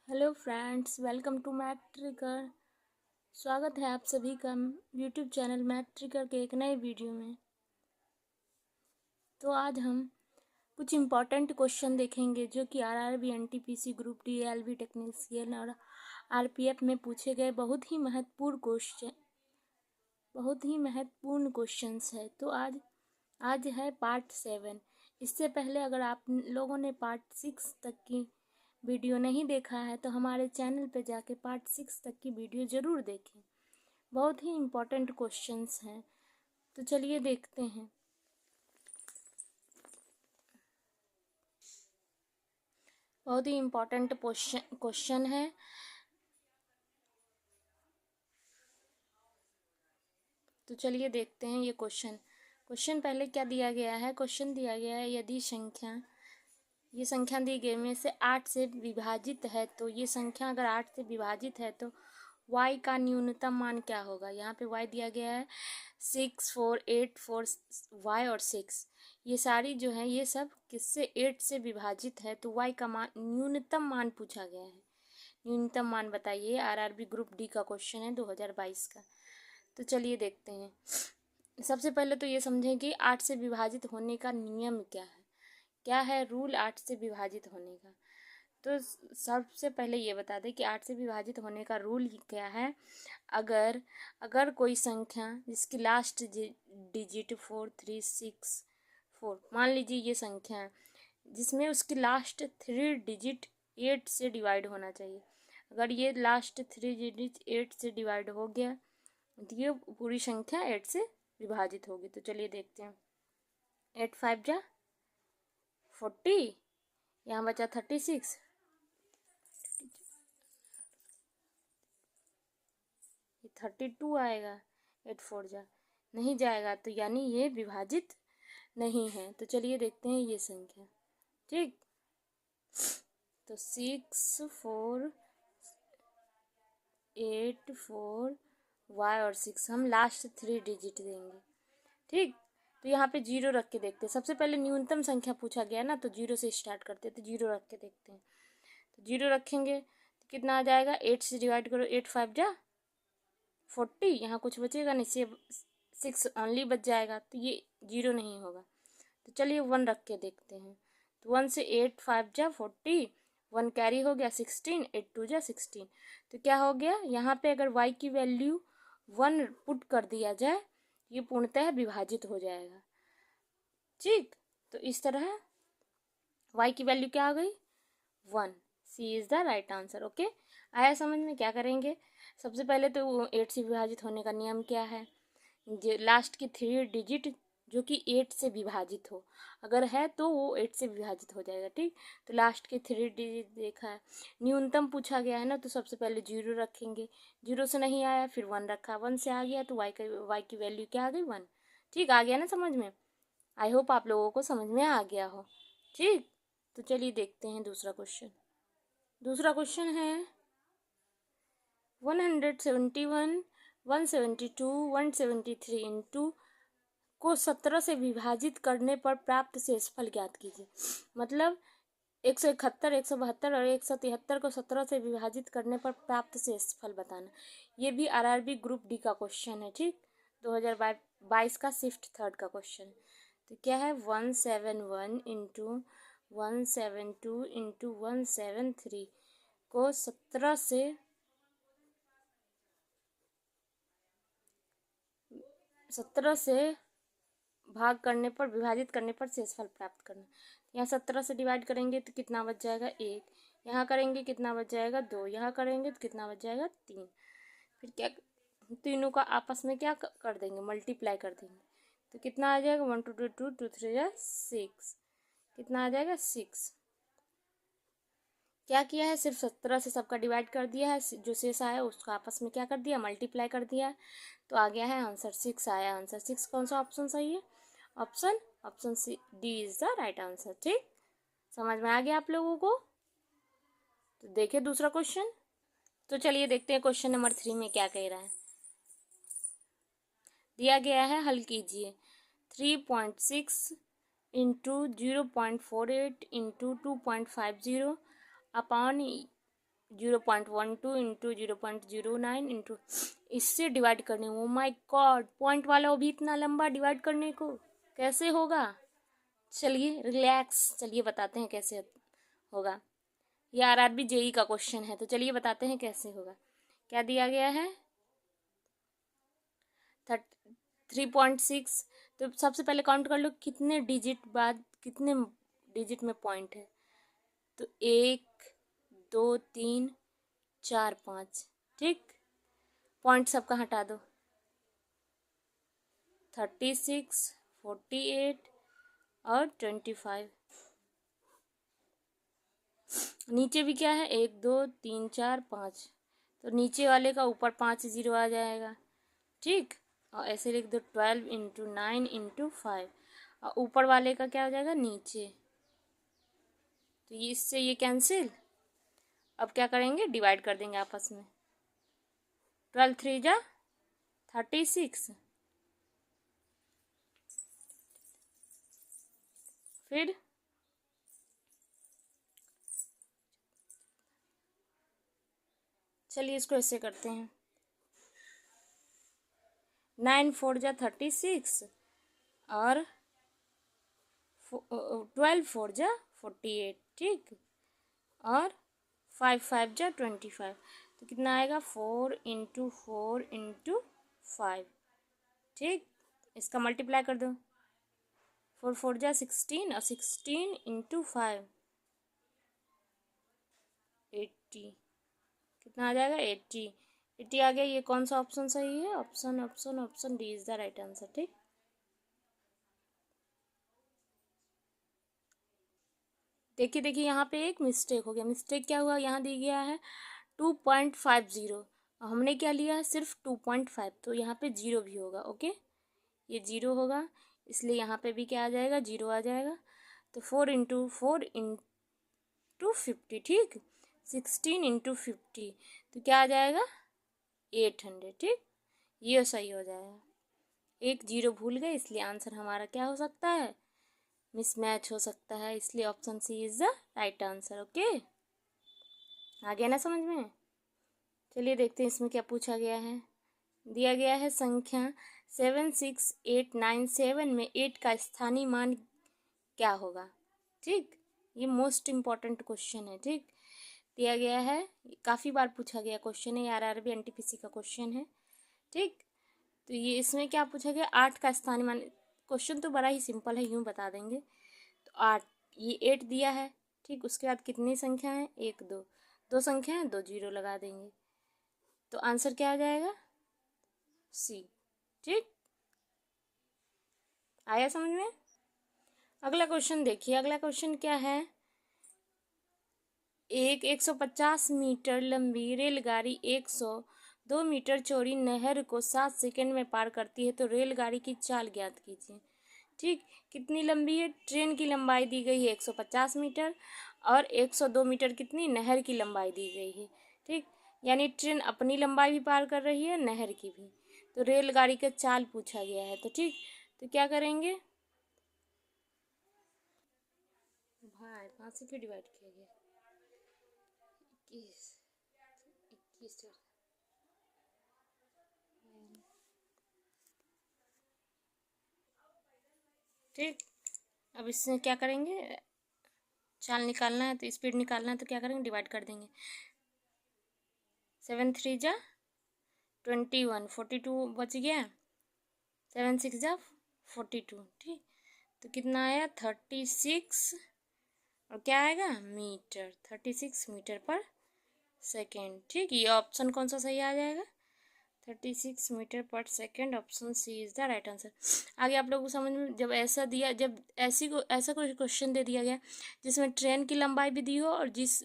Hello friends, welcome to Math Tricker. स्वागत है आप सभी का यूट्यूब चैनल मैथ ट्रिकर के एक नए वीडियो में। तो आज हम कुछ इम्पॉर्टेंट क्वेश्चन देखेंगे जो कि RRB, NTPC, group D, LB technician और आरपीएफ में पूछे गए बहुत ही महत्वपूर्ण क्वेश्चंस है। तो आज है पार्ट 7। इससे पहले अगर आप लोगों ने पार्ट 6 तक की वीडियो नहीं देखा है तो हमारे चैनल पे जाके पार्ट 6 तक की वीडियो ज़रूर देखें। बहुत ही इम्पोर्टेंट क्वेश्चंस हैं। तो चलिए देखते हैं। बहुत ही इम्पोर्टेंट क्वेश्चन है। तो चलिए देखते हैं ये क्वेश्चन पहले क्या दिया गया है। क्वेश्चन दिया गया है, यदि ये संख्या दी गई में से 8 से विभाजित है, तो ये संख्या अगर 8 से विभाजित है तो y का न्यूनतम मान क्या होगा। यहाँ पे y दिया गया है 6, 4, 8, 4 y और 6। ये सारी जो है ये सब किससे 8 से विभाजित है, तो y का मान न्यूनतम मान पूछा गया है। न्यूनतम मान बताइए। आरआरबी ग्रुप डी का क्वेश्चन है 2022 का। तो चलिए देखते हैं। सबसे पहले तो ये समझें कि 8 से विभाजित होने का नियम क्या है रूल 8 से विभाजित होने का। तो सबसे पहले ये बता दें कि 8 से विभाजित होने का रूल क्या है। अगर कोई संख्या जिसकी लास्ट डिजिट 4, 3, 6, 4, मान लीजिए ये संख्या है जिसमें उसकी लास्ट 3 डिजिट 8 से डिवाइड होना चाहिए। अगर ये लास्ट 3 डिजिट 8 से डिवाइड हो गया तो ये पूरी संख्या 8 से विभाजित होगी। तो चलिए देखते हैं। 8 5 जा 40, यहाँ बचा 36, ये 32 आएगा। 8 4 जा नहीं जाएगा, तो यानी ये विभाजित नहीं है। तो चलिए देखते हैं ये संख्या। ठीक, तो 6 4 8 4 y और 6 हम लास्ट 3 डिजिट देंगे। ठीक, तो यहाँ पे 0 रख के देखते हैं। सबसे पहले न्यूनतम संख्या पूछा गया ना, तो 0 से स्टार्ट करते हैं। तो 0 रख के देखते हैं। तो 0 रखेंगे तो कितना आ जाएगा। 8 से डिवाइड करो, 8 5 जा 40, यहाँ कुछ बचेगा नहीं, से 6 ओनली बच जाएगा, तो ये 0 नहीं होगा। तो चलिए 1 रख के देखते हैं। तो 1 से 8 5 जा 40, 1 कैरी हो गया 16, 8 2 जा 16। तो क्या हो गया, यहाँ पे अगर y की वैल्यू 1 पुट कर दिया जाए, ये पूर्णतः विभाजित हो जाएगा। ठीक, तो इस तरह y की वैल्यू क्या आ गई 1। C is the right answer. Okay, आया समझ में। क्या करेंगे, सबसे पहले तो 8 से विभाजित होने का नियम क्या है। जो लास्ट की 3 डिजिट जो कि 8 से विभाजित हो, अगर है तो वो 8 से विभाजित हो जाएगा। ठीक, तो लास्ट के 3 डिजिट देखा है। न्यूनतम पूछा गया है ना, तो सबसे पहले 0 रखेंगे। 0 से नहीं आया, फिर 1 रखा, 1 से आ गया, तो y की वैल्यू क्या आ गई 1। ठीक, आ गया ना समझ में। आई होप आप लोगों को समझ में आ गया हो। ठीक, तो चलिए देखते हैं दूसरा क्वेश्चन है 171, 172, 173 इंटू को 17 से विभाजित करने पर प्राप्त शेषफल ज्ञात कीजिए। मतलब 171, 172 और 173 को 17 से विभाजित करने पर प्राप्त शेषफल बताना। ये भी आरआरबी ग्रुप डी का क्वेश्चन है। ठीक, 2022 का शिफ्ट 3 का क्वेश्चन। तो क्या है 171 इंटू 172 इंटू 173 को 17 से भाग करने पर विभाजित करने पर शेषफल प्राप्त करना। यहाँ 17 से डिवाइड करेंगे तो कितना बच जाएगा 1, यहाँ करेंगे कितना बच जाएगा 2, यहाँ करेंगे तो कितना बच जाएगा 3। फिर क्या, तीनों का आपस में क्या कर देंगे, मल्टीप्लाई कर देंगे। तो कितना आ जाएगा 1 2 2 2 2 3 6, कितना आ जाएगा 6। क्या किया है, सिर्फ 17 से सबका डिवाइड कर दिया है, जो शेष आया उसका आपस में क्या कर दिया, मल्टीप्लाई कर दिया। तो आ गया है आंसर 6 आया। आंसर 6 कौन सा ऑप्शन सही है, option C D is the right answer. ठीक, समझ में आ गया आप लोगों को। तो देखिए दूसरा क्वेश्चन। तो चलिए देखते हैं क्वेश्चन नंबर 3 में क्या कह रहा है। दिया गया है, हल कीजिए। 3.6 into 0.48 into 2.50 upon 0.12 into 0.09 into इससे डिवाइड करने। ओ माय गॉड, पॉइंट वाला वो भी इतना लंबा डिवाइड करने को कैसे होगा? चलिए रिलैक्स, चलिए बताते हैं कैसे होगा। ये आरआरबी जेई का क्वेश्चन है, तो चलिए बताते हैं कैसे होगा। क्या दिया गया है? 3.6। तो सबसे पहले काउंट कर लो कितने डिजिट बाद कितने डिजिट में पॉइंट है। तो 1 2 3 4 5, ठीक। पॉइंट सबका हटा दो। 36 48 और 25। नीचे भी क्या है? 1 2 3 4 5। तो नीचे वाले का ऊपर 5 जीरो आ जाएगा, ठीक। और ऐसे लिख दो 12 इंटू 9 इंटू 5। और ऊपर वाले का क्या हो जाएगा? नीचे। तो ये इससे ये कैंसिल। अब क्या करेंगे? डिवाइड कर देंगे आपस में। 12 3 जा 36। फिर चलिए इसको ऐसे करते हैं। 9 4 जा 36 और 12 4 जा 48, ठीक। और 5 5 जा 25। तो कितना आएगा? 4 इंटू 4 इंटू 5, ठीक। इसका मल्टीप्लाई कर दो। 4 4 जा 16 और 16 इंटू 5 80। कितना आ जाएगा? 80। 80 आ गया। ये कौन सा ऑप्शन सही है? Option option option D is the right answer, ठीक। देखिए देखिए यहाँ पे एक मिस्टेक हो गया। मिस्टेक क्या हुआ? यहाँ दिया गया है 2.50। हमने क्या लिया है? सिर्फ 2.5। तो यहाँ पे जीरो भी होगा, ओके। ये जीरो होगा, इसलिए यहाँ पे भी क्या आ जाएगा? जीरो आ जाएगा। तो 4 इंटू 4 इंटू 50, ठीक। 16 इंटू 50 तो क्या आ जाएगा? 800, ठीक। ये सही हो जाएगा। एक जीरो भूल गए, इसलिए आंसर हमारा क्या हो सकता है? मिसमैच हो सकता है, इसलिए option C is the right answer, okay. आ गया ना समझ में? चलिए देखते हैं इसमें क्या पूछा गया है। दिया गया है संख्या 76897 में 8 का स्थानीय मान क्या होगा, ठीक। ये मोस्ट इम्पॉर्टेंट क्वेश्चन है, ठीक। दिया गया है, काफ़ी बार पूछा गया क्वेश्चन है, आरआरबी एनटीपीसी का क्वेश्चन है, ठीक। तो ये इसमें क्या पूछा गया? 8 का स्थानीय मान। क्वेश्चन तो बड़ा ही सिंपल है, यूँ बता देंगे। तो 8, ये 8 दिया है, ठीक। उसके बाद कितनी संख्या है? 1 2, दो संख्या है, 2 जीरो लगा देंगे। तो आंसर क्या आ जाएगा? सी, ठीक। आया समझ में? अगला क्वेश्चन देखिए। अगला क्वेश्चन क्या है? एक 150 मीटर लंबी रेलगाड़ी 102 मीटर चौड़ी नहर को 7 सेकंड में पार करती है, तो रेलगाड़ी की चाल ज्ञात कीजिए, ठीक। कितनी लंबी है? ट्रेन की लंबाई दी गई है 150 मीटर और 102 मीटर कितनी नहर की लंबाई दी गई है, ठीक। यानी ट्रेन अपनी लंबाई भी पार कर रही है, नहर की भी। तो रेलगाड़ी का चाल पूछा गया है, तो ठीक। तो क्या करेंगे? भाई 5 से क्यों डिवाइड किया गया? 21 21, ठीक। अब इससे क्या करेंगे? चाल निकालना है, तो स्पीड निकालना है, तो क्या करेंगे? डिवाइड कर देंगे। 7 3 जा 21, 42 बच गया। 7 6 जा 42, ठीक। तो कितना आया? 36। और क्या आएगा? मीटर। 36 मीटर पर सेकेंड, ठीक। ये ऑप्शन कौन सा सही आ जाएगा? 36 metre per second, option C is the right answer. आगे आप लोगों को समझ में, जब ऐसा दिया, जब ऐसा कोई क्वेश्चन दे दिया गया जिसमें ट्रेन की लंबाई भी दी हो और इस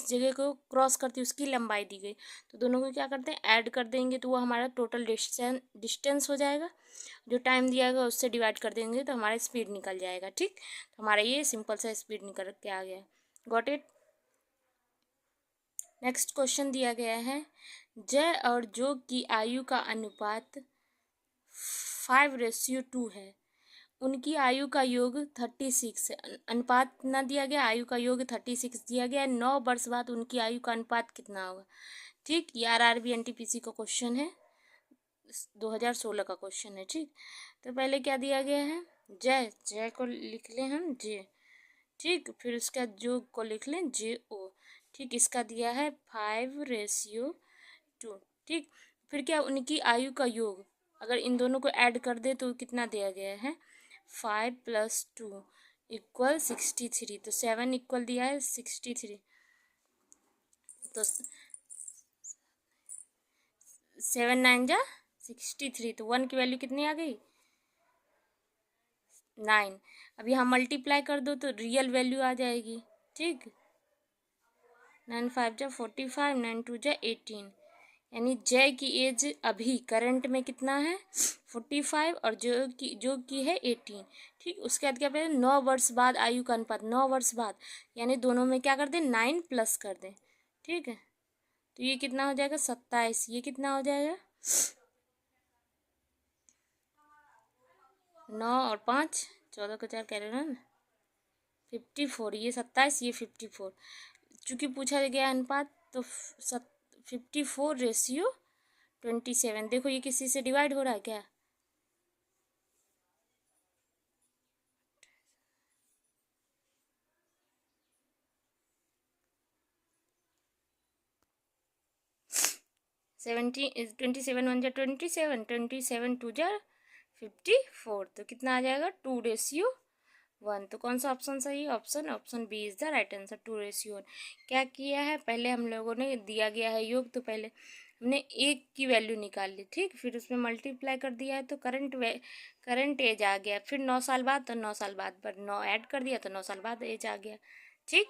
जगह को क्रॉस करती है उसकी लंबाई दी गई, तो दोनों को क्या करते हैं? ऐड कर देंगे, तो वो हमारा टोटल डिस्टेंस हो जाएगा। जो टाइम दिया गया उससे डिवाइड कर देंगे तो हमारा स्पीड निकल जाएगा, ठीक। तो हमारा ये सिंपल सा स्पीड निकल के आ गया। Got it? नेक्स्ट क्वेश्चन दिया गया है, जय और जो की आयु का अनुपात 5:2 है, उनकी आयु का योग 36 है। अनुपात कितना दिया गया, आयु का योग 36 दिया गया है। 9 वर्ष बाद उनकी आयु का अनुपात कितना होगा। ठीक, ये आरआरबी एनटीपीसी का क्वेश्चन है, 2016 का क्वेश्चन है। ठीक, तो पहले क्या दिया गया है, जय, जय को लिख लें हम जे। ठीक, फिर उसका योग को लिख लें जे ओ। ठीक, इसका दिया है 5:2। ठीक, फिर क्या, उनकी आयु का योग, अगर इन दोनों को ऐड कर दे तो कितना दिया गया है, 5 + 2 = 63। तो 7 इक्वल दिया है 63। तो 7 9 जा 63। तो 1 की वैल्यू कितनी आ गई, 9। अब यहाँ मल्टीप्लाई कर दो तो रियल वैल्यू आ जाएगी। ठीक, 9 5 जा 45, 9 2 जा 18। यानी जय की एज अभी करंट में कितना है, 45, और जो की है 18। ठीक, उसके बाद क्या करें, 9 वर्ष बाद आयु का अनुपात, 9 वर्ष बाद, यानी दोनों में क्या कर दें, 9 प्लस कर दें। ठीक है, तो ये कितना हो जाएगा, 27। ये कितना हो जाएगा, 9 और 5 14 को 4 कह रहे ना, 54। ये 27, ये 54। चूँकि पूछा गया अनुपात, तो 54:27। देखो ये किसी से डिवाइड हो रहा है क्या, सेवेंटी 27 1 जा 27, 27 2 जा 54। तो कितना आ जाएगा, 2:1। तो कौन सा ऑप्शन सही है, option B is the right answer, 2:1। क्या किया है, पहले हम लोगों ने दिया गया है योग, तो पहले हमने एक की वैल्यू निकाल ली। ठीक, फिर उसमें मल्टीप्लाई कर दिया है तो करंट एज आ गया। फिर 9 साल बाद, तो 9 साल बाद पर 9 ऐड कर दिया तो 9 साल बाद एज आ गया। ठीक,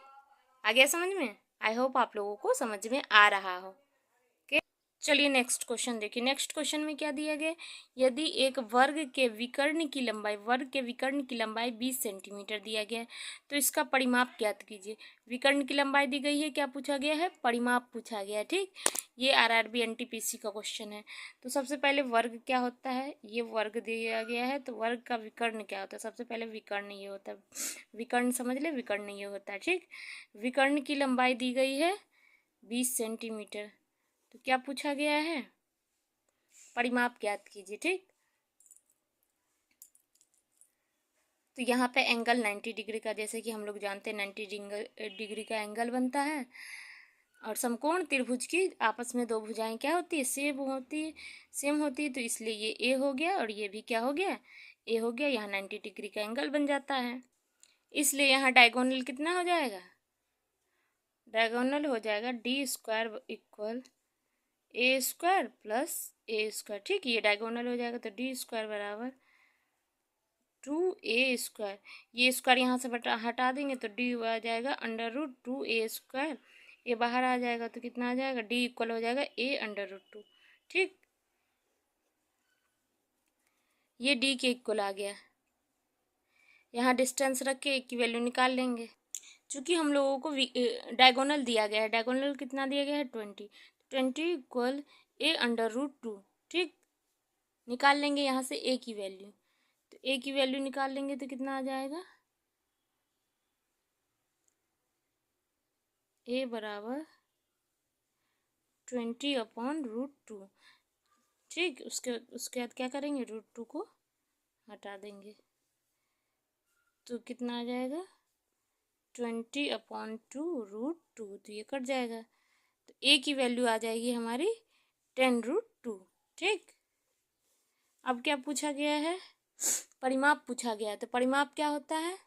आ गया समझ में। आई होप आप लोगों को समझ में आ रहा हो। चलिए नेक्स्ट क्वेश्चन देखिए। नेक्स्ट क्वेश्चन में क्या दिया गया, यदि एक वर्ग के विकर्ण की लंबाई 20 सेंटीमीटर दिया गया है तो इसका परिमाप ज्ञात कीजिए। विकर्ण की लंबाई दी गई है, क्या पूछा गया है, परिमाप पूछा गया है। ठीक, ये आरआरबी एनटीपीसी का क्वेश्चन है। तो सबसे पहले वर्ग क्या होता है, ये वर्ग दिया गया है, तो वर्ग का विकर्ण क्या होता है, सबसे पहले विकर्ण ये होता है, विकर्ण समझ ले, विकर्ण ये होता है। ठीक, विकर्ण की लंबाई दी गई है 20 सेंटीमीटर, तो क्या पूछा गया है, परिमाप ज्ञात कीजिए। ठीक, तो यहाँ पे एंगल 90 डिग्री का, जैसे कि हम लोग जानते हैं 90 डिग्री का एंगल बनता है। और समकोण त्रिभुज की आपस में दो भुजाएं क्या होती है, सेम होती है। तो इसलिए ये ए हो गया और ये भी क्या हो गया, ए हो गया। यहाँ 90 डिग्री का एंगल बन जाता है, इसलिए यहाँ डायगोनल कितना हो जाएगा, डायगोनल हो जाएगा d² = a² + a²। ठीक, ये डायगोनल हो जाएगा, तो d² = 2a²। ये स्क्वायर यहाँ से हटा देंगे तो d आ जाएगा √2a²। ये बाहर आ जाएगा तो कितना आ जाएगा, d इक्वल हो जाएगा a√2। ठीक, ये d के इक्वल आ गया। यहाँ डिस्टेंस रख के एक की वैल्यू निकाल लेंगे। चूँकि हम लोगों को डायगोनल दिया गया है, डायगोनल कितना दिया गया है, 20 = a√2। ठीक, निकाल लेंगे यहाँ से a की वैल्यू, तो a की वैल्यू निकाल लेंगे तो कितना आ जाएगा, a = 20/√2। ठीक, उसके बाद क्या करेंगे, √2 को हटा देंगे तो कितना आ जाएगा, 20/2√2। तो ये कट जाएगा, तो a की वैल्यू आ जाएगी हमारी 10√2। ठीक, अब क्या पूछा गया है, परिमाप पूछा गया है। तो परिमाप क्या होता है,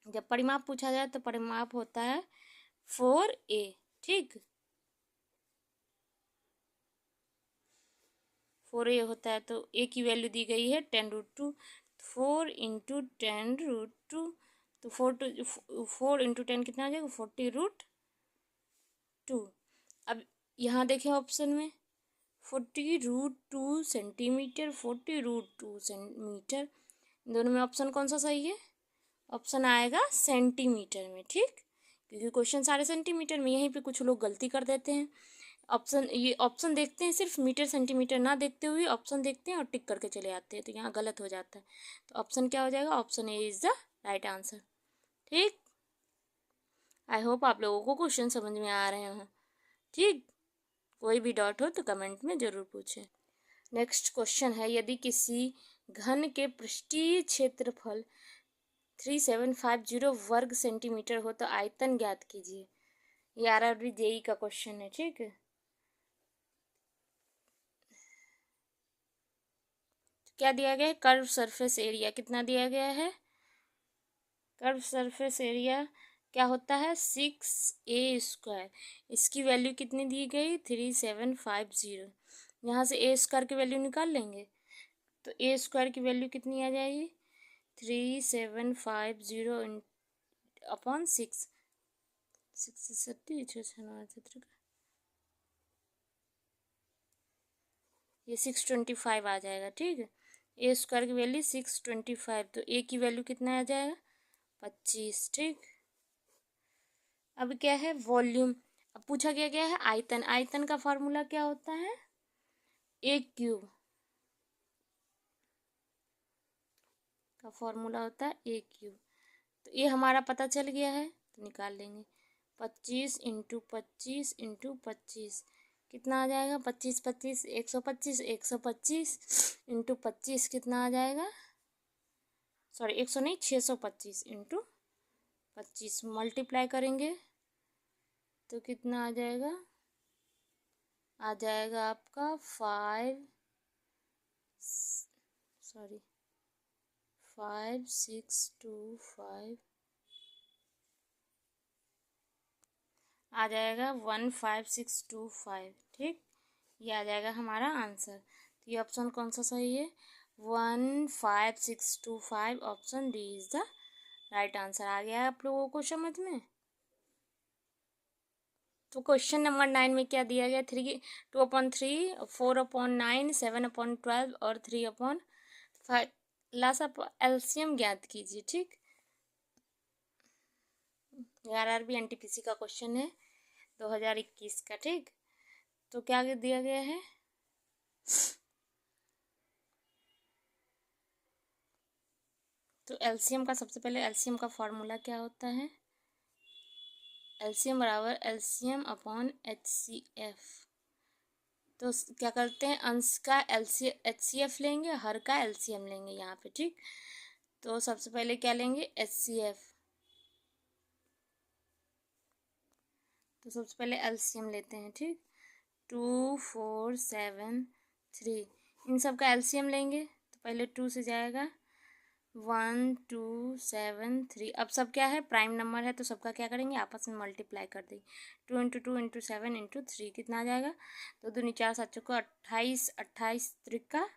जब परिमाप पूछा जाए तो परिमाप होता है 4a। ठीक, 4a होता है। तो a की वैल्यू दी गई है 10√2, 4 × 10√2, तो 4 × 10 कितना आ जाएगा, 40√2। अब यहाँ देखें ऑप्शन में 40√2 सेंटीमीटर, 40√2 सेंटीमीटर, दोनों में ऑप्शन कौन सा सही है, ऑप्शन आएगा सेंटीमीटर में। ठीक, क्योंकि क्वेश्चन सारे सेंटीमीटर में, यहीं पे कुछ लोग गलती कर देते हैं, ऑप्शन, ये ऑप्शन देखते हैं सिर्फ मीटर सेंटीमीटर ना देखते हुए ऑप्शन देखते हैं और टिक करके चले आते हैं, तो यहाँ गलत हो जाता है। तो ऑप्शन क्या हो जाएगा, option A is the right answer. ठीक, आई होप आप लोगों को क्वेश्चन समझ में आ रहे हैं। ठीक, कोई भी डाउट हो तो कमेंट में ज़रूर पूछें। नेक्स्ट क्वेश्चन है, यदि किसी घन के पृष्ठीय क्षेत्रफल 3750 वर्ग सेंटीमीटर हो तो आयतन ज्ञात कीजिए। ये आरआरबी जेई का क्वेश्चन है। ठीक है, क्या दिया गया है, कर्व सरफेस एरिया कितना दिया गया है, कर्व सरफेस एरिया क्या होता है 6a²। इसकी वैल्यू कितनी दी गई 3750। यहाँ से a² की वैल्यू निकाल लेंगे तो a² की वैल्यू कितनी आ जाएगी 3750 अपॉन 6, 6 ये 625 आ जाएगा। ठीक है, a² की वैल्यू 625, तो a की वैल्यू कितना आ जाएगा 25। ठीक, अब क्या है वॉल्यूम, अब पूछा गया है आयतन। आयतन का फॉर्मूला क्या होता है a³ का फॉर्मूला होता है a³। तो ये हमारा पता चल गया है तो निकाल लेंगे 25 इंटू 25 इंटू 25 कितना आ जाएगा 25 25 125 125 इंटू 25 कितना आ जाएगा, सॉरी 100 नहीं 625 इंटू 25 मल्टीप्लाई करेंगे तो कितना आ जाएगा, आ जाएगा आपका 5625 आ जाएगा 15625। ठीक, ये आ जाएगा हमारा आंसर। तो ये ऑप्शन कौन सा सही है 15625, option D is the right answer. आ गया है आप लोगों को समझ में। तो क्वेश्चन नंबर 9 में क्या दिया गया 2/3 4/9 7/12 और 3/5 लासा एलसीएम ज्ञात कीजिए। ठीक, आरआरबी एनटीपीसी का क्वेश्चन है 2021 का। ठीक, तो क्या दिया गया है तो एलसीएम का, सबसे पहले एलसीएम का फॉर्मूला क्या होता है, एलसीएम बराबर एलसीएम अपॉन HCF। तो क्या करते हैं अंश का HCF लेंगे, हर का एलसीएम लेंगे यहाँ पे। ठीक, तो सबसे पहले क्या लेंगे HCF, तो सबसे पहले एलसीएम लेते हैं। ठीक, 2 4 7 3 इन सब का एलसीएम लेंगे तो पहले 2 से जाएगा 1 2 7 3। अब सब क्या है प्राइम नंबर है तो सबका क्या करेंगे आपस में मल्टीप्लाई कर देंगे 2 इंटू 2 इंटू 7 इंटू 3 कितना आ जाएगा 2 दूनी 4 7 चौको 28 28 त्रिका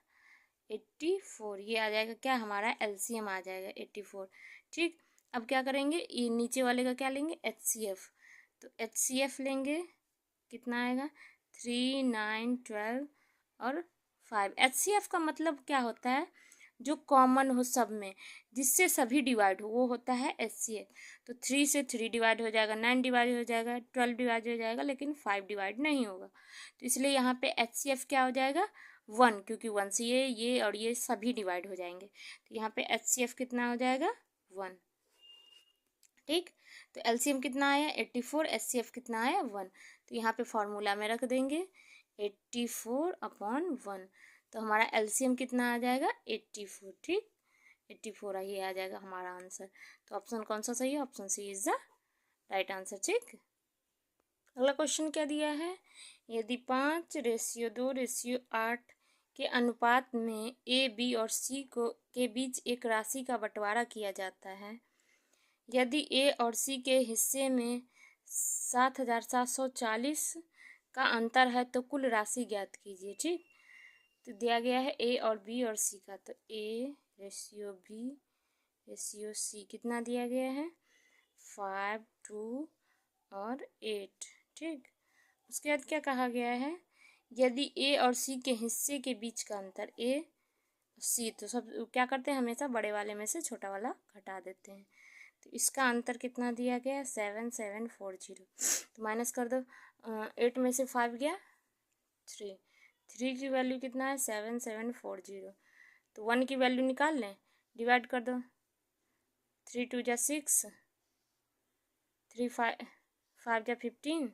84। ये आ जाएगा क्या हमारा एलसीएम आ जाएगा 84। ठीक, अब क्या करेंगे ये नीचे वाले का क्या लेंगे HCF, तो HCF लेंगे कितना आएगा 3 9 12 और 5। HCF का मतलब क्या होता है जो कॉमन हो सब में, जिससे सभी डिवाइड हो, वो होता है HCF। तो 3 से 3 डिवाइड हो जाएगा, 9 डिवाइड हो जाएगा, 12 डिवाइड हो जाएगा, लेकिन 5 डिवाइड नहीं होगा। तो इसलिए यहाँ पे HCF क्या हो जाएगा 1, क्योंकि 1 से ये और ये सभी डिवाइड हो जाएंगे। तो यहाँ पे HCF कितना हो जाएगा 1। ठीक, तो एलसीएम कितना आया 84, HCF कितना आया 1। तो यहाँ पे फॉर्मूला में रख देंगे 84/1, तो हमारा एलसीएम कितना आ जाएगा 84। ठीक, 84 ये आ जाएगा हमारा आंसर। तो ऑप्शन कौन सा सही है, option C is the right answer. ठीक, अगला क्वेश्चन क्या दिया है, यदि 5:2:8 के अनुपात में A, B और C के बीच एक राशि का बंटवारा किया जाता है, यदि A और C के हिस्से में 7740 का अंतर है तो कुल राशि ज्ञात कीजिए। ठीक, तो दिया गया है A और B और C का, तो A/B/C कितना दिया गया है 5 2 और 8। ठीक, उसके बाद क्या कहा गया है, यदि A और C के हिस्से के बीच का अंतर A C, तो सब क्या करते हैं हमेशा बड़े वाले में से छोटा वाला घटा देते हैं। तो इसका आंसर कितना दिया गया 7740। तो माइनस कर दो, 8 में से 5 गया 3, 3 की वैल्यू कितना है 7740। तो 1 की वैल्यू निकाल लें, डिवाइड कर दो, 3 2 जा 6, 3 5 जा 15,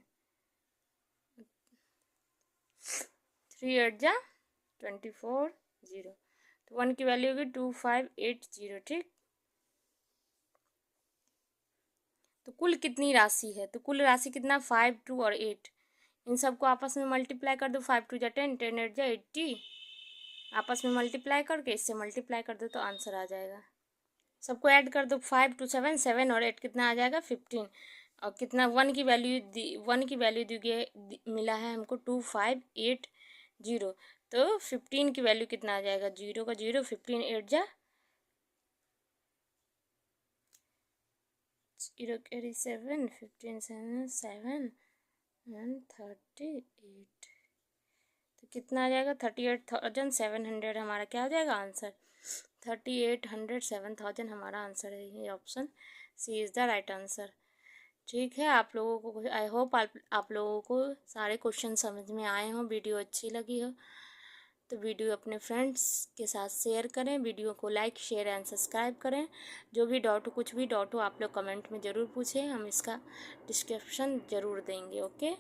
3 8 जा 24 0। तो 1 की वैल्यू होगी 2580। ठीक, तो कुल कितनी राशि है, तो कुल राशि कितना 5 2 और 8, इन सबको आपस में मल्टीप्लाई कर दो, 5 2 जा 10, 10 8 जा 80, आपस में मल्टीप्लाई करके इससे मल्टीप्लाई कर दो तो आंसर आ जाएगा। सबको ऐड कर दो, 5 2 7, 7 और 8 कितना आ जाएगा 15, और कितना 1 की वैल्यू मिला है हमको 2580। तो 15 की वैल्यू कितना आ जाएगा, 0 का 0, 15 8 जा 0 कैरी 7, 15 7 7 एंड 38। तो कितना आ जाएगा 38,700 हमारा क्या हो जाएगा आंसर, 3800 7000 हमारा आंसर है। ये option C is the right answer. ठीक है, आप लोगों को आई होप आप लोगों को सारे क्वेश्चन समझ में आए हों, वीडियो अच्छी लगी हो तो वीडियो अपने फ्रेंड्स के साथ शेयर करें, वीडियो को लाइक शेयर एंड सब्सक्राइब करें। जो भी डाउट हो, कुछ भी डाउट हो आप लोग कमेंट में ज़रूर पूछें, हम इसका डिस्क्रिप्शन ज़रूर देंगे। ओके।